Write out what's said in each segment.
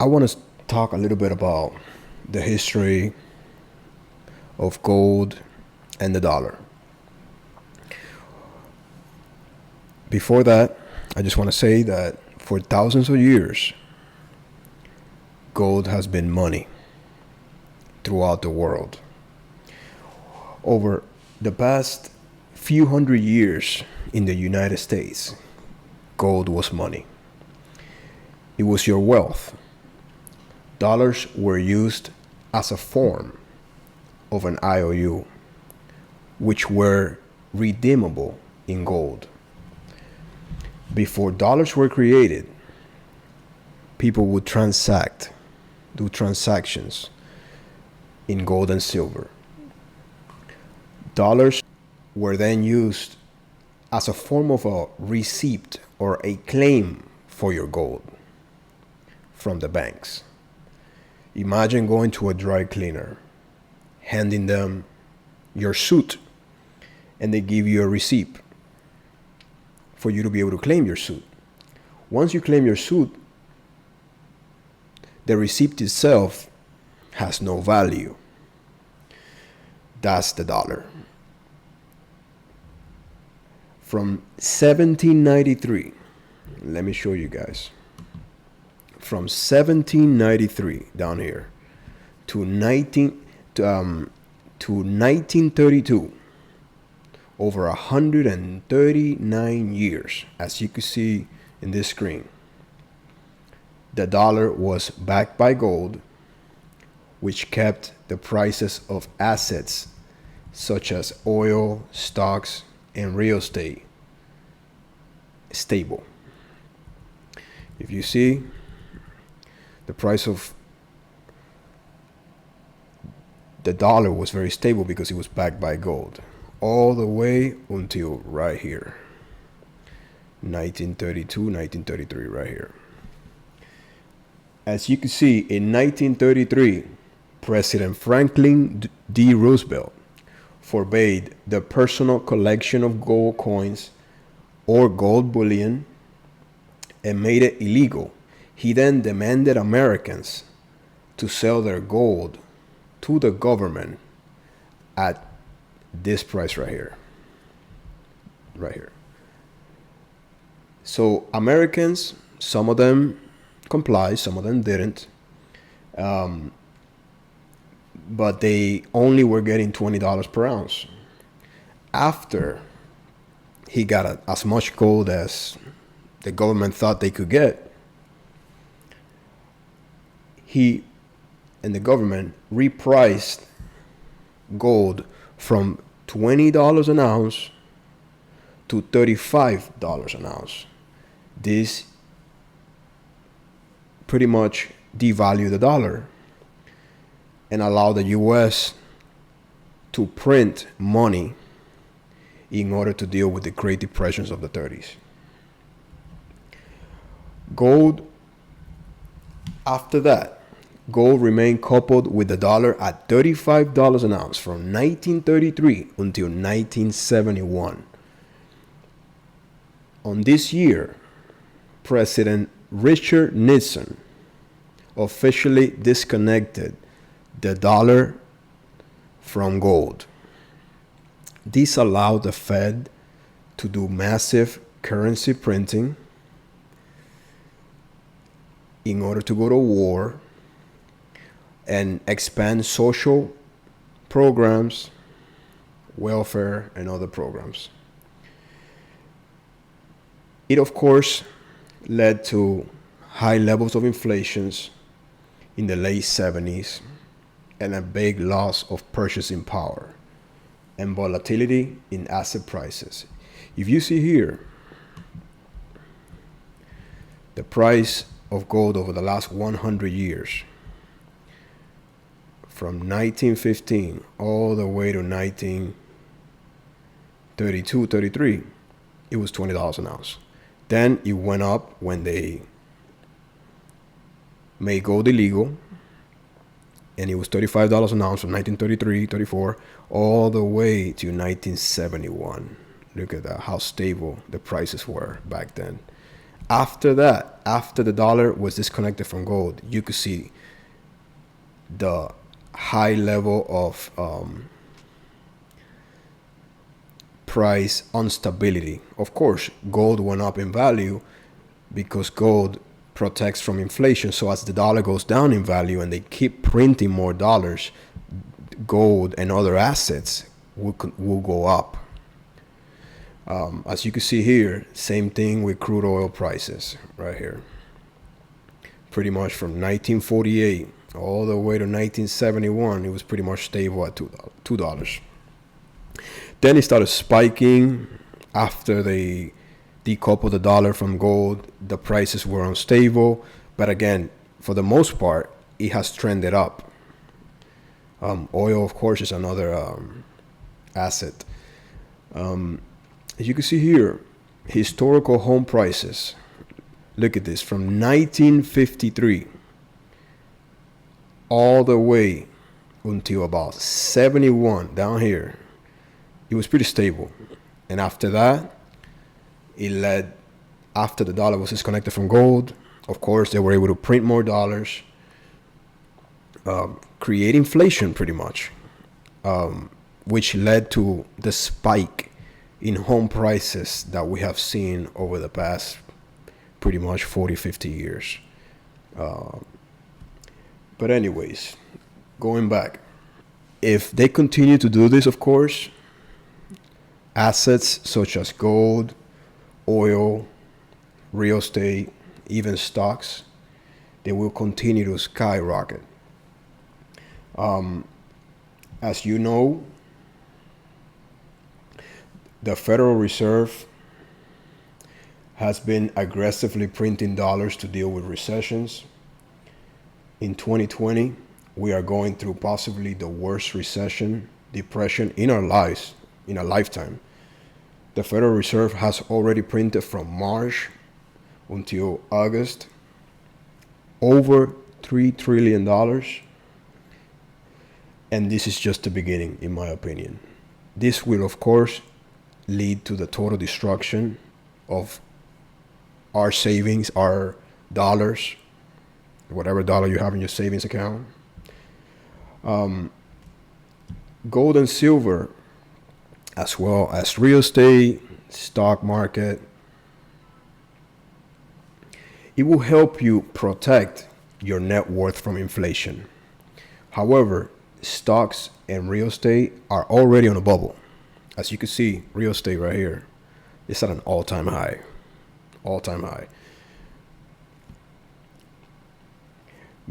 I want to talk a little bit about the history of gold and the dollar. Before that, I just want to say that for thousands of years, gold has been money throughout the world. Over the past few hundred years in the United States, gold was money. It was your wealth. Dollars were used as a form of an IOU, which were redeemable in gold. Before dollars were created, people would do transactions in gold and silver. Dollars were then used as a form of a receipt or a claim for your gold from the banks. Imagine going to a dry cleaner, handing them your suit, and they give you a receipt for you to be able to claim your suit. Once you claim your suit, the receipt itself has no value. That's the dollar. From 1793, let me show you guys. From 1793 down here to 1932, over 139 years, as you can see in this screen, the dollar was backed by gold, which kept the prices of assets such as oil, stocks, and real estate stable. If you see, the price of the dollar was very stable because it was backed by gold all the way until right here, 1932, 1933, right here. As you can see, in 1933, President Franklin D. Roosevelt forbade the personal collection of gold coins or gold bullion and made it illegal. He then demanded Americans to sell their gold to the government at this price right here. Right here. So Americans, some of them complied, some of them didn't. But they only were getting $20 per ounce. After he got as much gold as the government thought they could get, he and the government repriced gold from $20 an ounce to $35 an ounce. This pretty much devalued the dollar and allowed the U.S. to print money in order to deal with the Great Depressions of the 30s. Gold, after that, gold remained coupled with the dollar at $35 an ounce from 1933 until 1971. On this year, President Richard Nixon officially disconnected the dollar from gold. This allowed the Fed to do massive currency printing in order to go to war and expand social programs, welfare, and other programs. It, of course, led to high levels of inflation in the late 70s and a big loss of purchasing power and volatility in asset prices. If you see here, the price of gold over the last 100 years, from 1915 all the way to 1932, 33, it was $20 an ounce. Then it went up when they made gold illegal, and it was $35 an ounce from 1933, 34, all the way to 1971. Look at that, how stable the prices were back then. After that, after the dollar was disconnected from gold, you could see the high level of price instability. Of course, gold went up in value because gold protects from inflation. So as the dollar goes down in value and they keep printing more dollars, gold and other assets will go up. As you can see here, same thing with crude oil prices right here. Pretty much from 1948 all the way to 1971, it was pretty much stable at $2. Then it started spiking after they decoupled the dollar from gold. The prices were unstable, but again, for the most part, it has trended up. Oil, of course, is another asset. As you can see here, historical home prices. Look at this, from 1953 all the way until about 71 down here. It was pretty stable. And after that, it led, after the dollar was disconnected from gold, of course, they were able to print more dollars, create inflation pretty much, which led to the spike in home prices that we have seen over the past pretty much 40, 50 years. But anyways, going back, if they continue to do this, of course, assets such as gold, oil, real estate, even stocks, they will continue to skyrocket. As you know, the Federal Reserve has been aggressively printing dollars to deal with recessions. In 2020, we are going through possibly the worst depression in our lives, in a lifetime. The Federal Reserve has already printed from March until August over $3 trillion. And this is just the beginning, in my opinion. This will, of course, lead to the total destruction of our savings, our dollars, whatever dollar you have in your savings account. Gold and silver, as well as real estate, stock market, it will help you protect your net worth from inflation. However, stocks and real estate are already on a bubble. As you can see, real estate right here, it's at an all-time high. All-time high.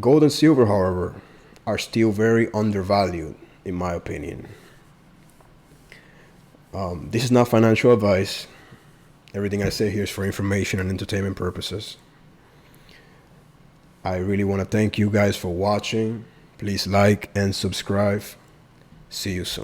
Gold and silver, however, are still very undervalued, in my opinion. This is not financial advice. Everything I say here is for information and entertainment purposes. I really want to thank you guys for watching. Please like and subscribe. See you soon.